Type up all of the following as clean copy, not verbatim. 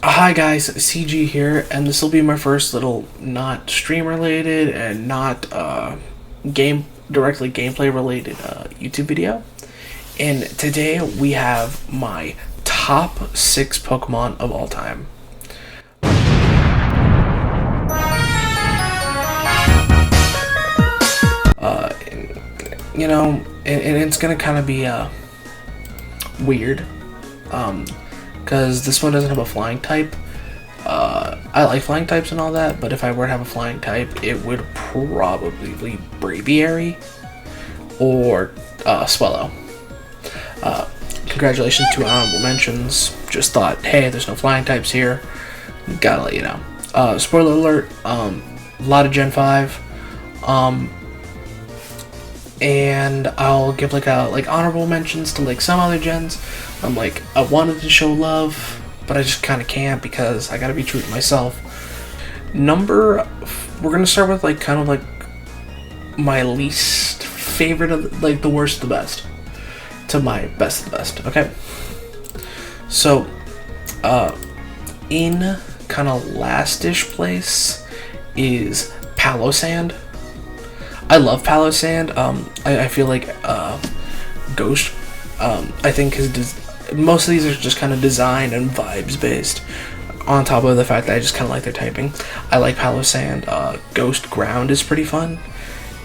Hi guys, CG here, and this will be my first little not stream related and not gameplay related YouTube video. And today we have my top 6 Pokemon of all time. And it's gonna kind of be weird, because this one doesn't have a flying type. I like flying types and all that, but if I were to have a flying type, it would probably be Braviary or Swellow. Congratulations to honorable mentions. Just thought, hey, there's no flying types here. Gotta let you know. Spoiler alert, a lot of Gen 5. And I'll give like honorable mentions to like some other gens. I wanted to show love, but I just kind of can't because I gotta be true to myself. We're gonna start with my least favorite of the worst of the best to my best of the best. Okay, so in kind of last-ish place is Palosand. I love Palosand. I feel like Ghost. I think most of these are just kind of design and vibes based. On top of the fact that I just kind of like their typing, I like Palosand. Ghost Ground is pretty fun,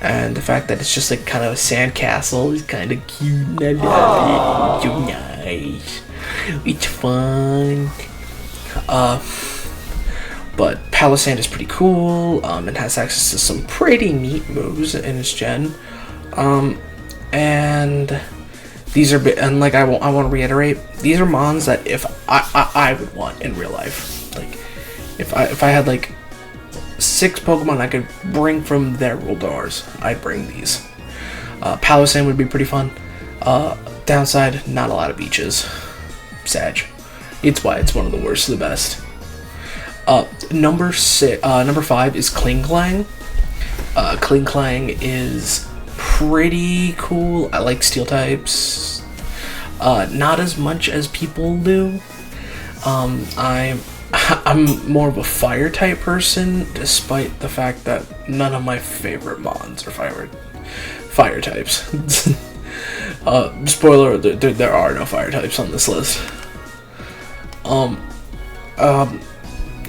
and the fact that it's just like kind of a sandcastle is kind of cute. I love it. It's so nice. It's fun. But Palosand is pretty cool. It has access to some pretty neat moves in its gen. And these are, and like I want to reiterate, these are mons that if I would want in real life. Like if I had like 6 Pokemon I could bring from their world doors, I'd bring these. Palosand would be pretty fun. Downside, not a lot of beaches. Sag. It's why it's one of the worst of the best. Number 5 is Klinklang. Klinklang is pretty cool. I like steel types. Not as much as people do. I'm more of a fire type person, despite the fact that none of my favorite mons are fire types. Spoiler: there are no fire types on this list.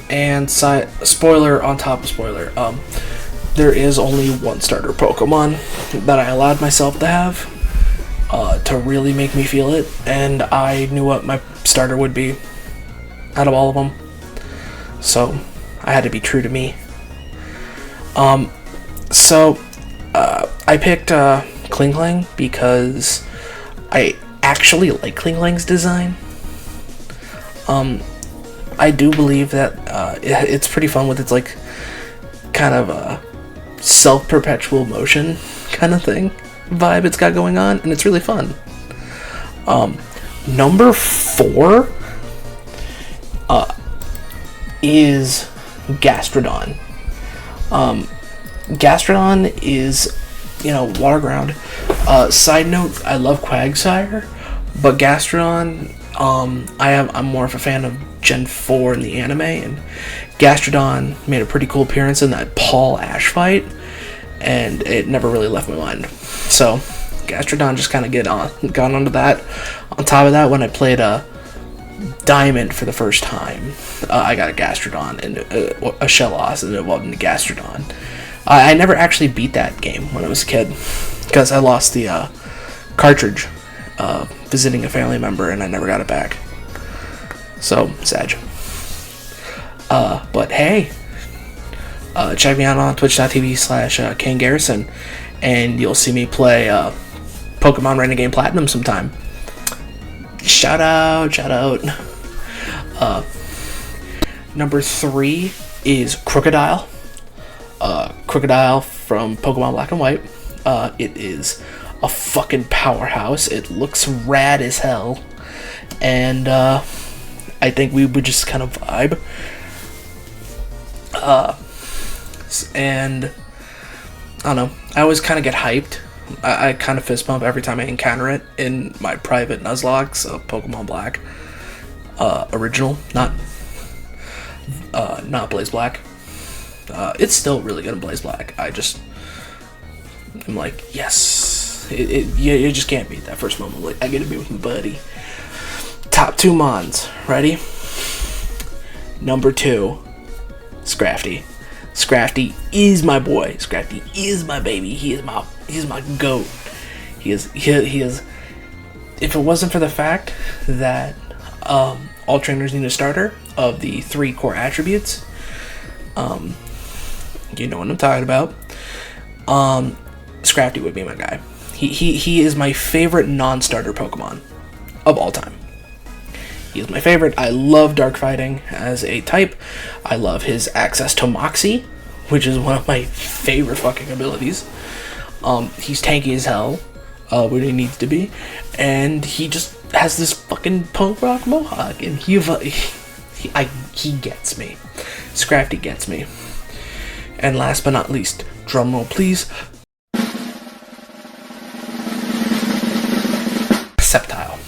And spoiler on top of spoiler, there is only one starter Pokemon that I allowed myself to have to really make me feel it, and I knew what my starter would be out of all of them, so I had to be true to me. I picked Klinklang because I actually like Klinklang's design. I do believe that it's pretty fun with its like kind of a self-perpetual motion kind of thing vibe it's got going on, and it's really fun. Number 4 is Gastrodon. Gastrodon is, water ground. Side note, I love Quagsire, but Gastrodon, I'm more of a fan of Gen 4 in the anime, and Gastrodon made a pretty cool appearance in that Paul Ash fight, and it never really left my mind. So Gastrodon just kind of got onto that. On top of that, when I played Diamond for the first time, I got a Gastrodon and a Shellos, and it evolved into Gastrodon. I never actually beat that game when I was a kid because I lost the cartridge visiting a family member, and I never got it back. So, Sag. But hey, check me out on twitch.tv/Kane Garrison, and you'll see me play Pokemon Renegade Platinum sometime. Shout out. Number 3 is Krookodile. Krookodile from Pokemon Black and White. It is a fucking powerhouse. It looks rad as hell, and I think we would just kind of vibe. And I don't know, I always kind of get hyped. I kind of fist bump every time I encounter it in my private Nuzlockes of Pokemon Black. Original, not not Blaze Black. It's still really good in Blaze Black. I'm like, yes. You just can't beat that first moment. Like, I get to be with my buddy. Top 2 mons. Ready? Number 2, Scrafty. Scrafty is my boy. Scrafty is my baby. He is my goat. He is. If it wasn't for the fact that all trainers need a starter of the 3 core attributes, you know what I'm talking about. Scrafty would be my guy. He is my favorite non-starter Pokemon of all time. He is my favorite. I love dark fighting as a type. I love his access to Moxie, which is one of my favorite fucking abilities. He's tanky as hell, where he needs to be, and he just has this fucking punk rock mohawk, and he gets me. Scrafty gets me. And last but not least, drumroll please, Sceptile.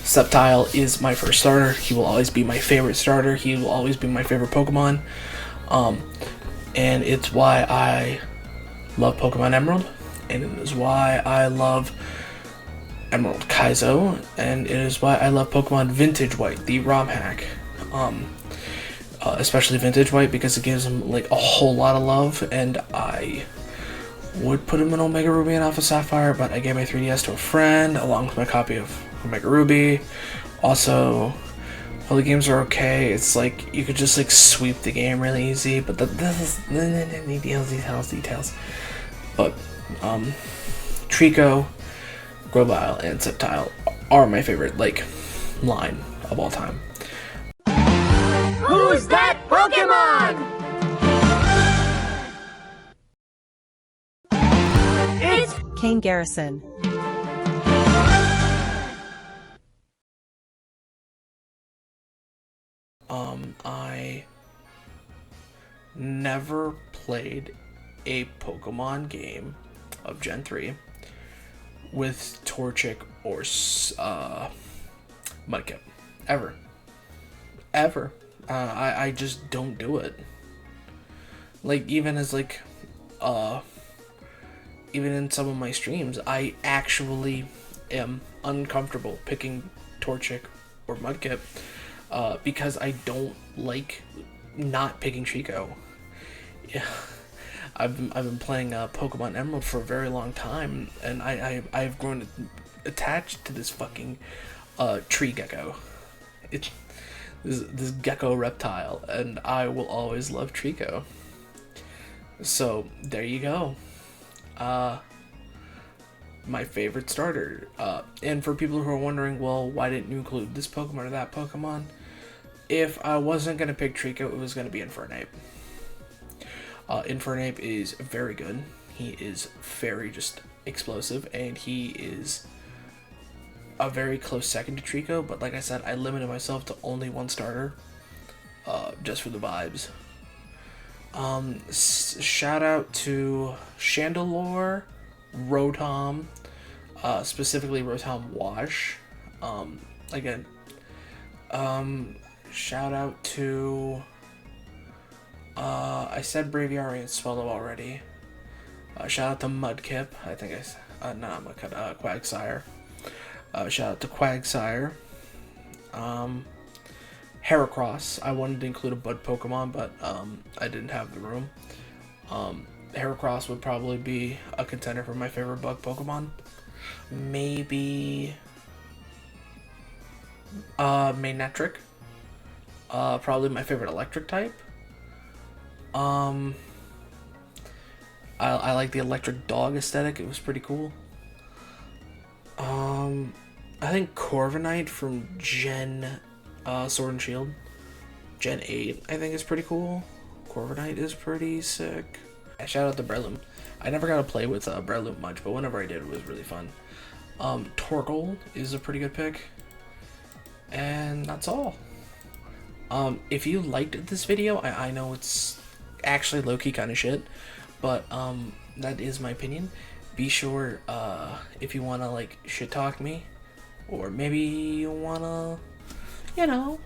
Sceptile is my first starter. He will always be my favorite starter. He will always be my favorite Pokemon. And it's why I love Pokemon Emerald. And it is why I love Emerald Kaizo. And it is why I love Pokemon Vintage White, the ROM hack. Especially Vintage White, because it gives him like a whole lot of love. And I would put him in Omega Ruby and Alpha Sapphire, but I gave my 3DS to a friend along with my copy of Omega Ruby. Also, all the games are okay. It's like you could just like sweep the game really easy, but details. But Trico, Krookodile, and Sceptile are my favorite like line of all time. Who's that Pokemon? It's Kane Garrison. I never played a Pokemon game of Gen 3 with Torchic or Mudkip. Ever. I just don't do it. Like, even as like, even in some of my streams, I actually am uncomfortable picking Torchic or Mudkip, because I don't like not picking Chico. Yeah, I've been playing Pokemon Emerald for a very long time, and I've grown attached to this fucking tree gecko. It's this gecko reptile, and I will always love Trico. So there you go. My favorite starter. And for people who are wondering, well, why didn't you include this Pokemon or that Pokemon? If I wasn't going to pick Trico, it was going to be Infernape. Infernape is very good. He is very just explosive, and he is a very close second to Trico, but like I said, I limited myself to only one starter, just for the vibes. Shout out to Chandelure, Rotom, specifically Rotom Wash. Again, shout out to, I said Braviary and Swallow already. Shout out to Mudkip, I think not Mudkip, Quagsire. Shout out to Quagsire. Heracross. I wanted to include a Bud Pokemon, but I didn't have the room. Heracross would probably be a contender for my favorite bug Pokemon. Maybe Manectric. Probably my favorite electric type. I like the electric dog aesthetic. It was pretty cool. I think Corviknight from Gen Sword and Shield, Gen 8, I think is pretty cool. Corviknight is pretty sick. Shout out to Breloom. I never got to play with Breloom much, but whenever I did, it was really fun. Torkoal is a pretty good pick. And that's all. If you liked this video, I know it's actually low-key kind of shit, but that is my opinion. Be sure, if you want to, like, shit-talk me, or maybe you want to, you know,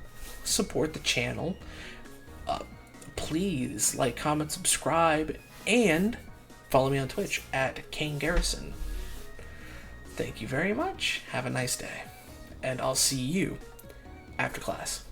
support the channel, please like, comment, subscribe, and follow me on Twitch at Kane Garrison. Thank you very much. Have a nice day. And I'll see you after class.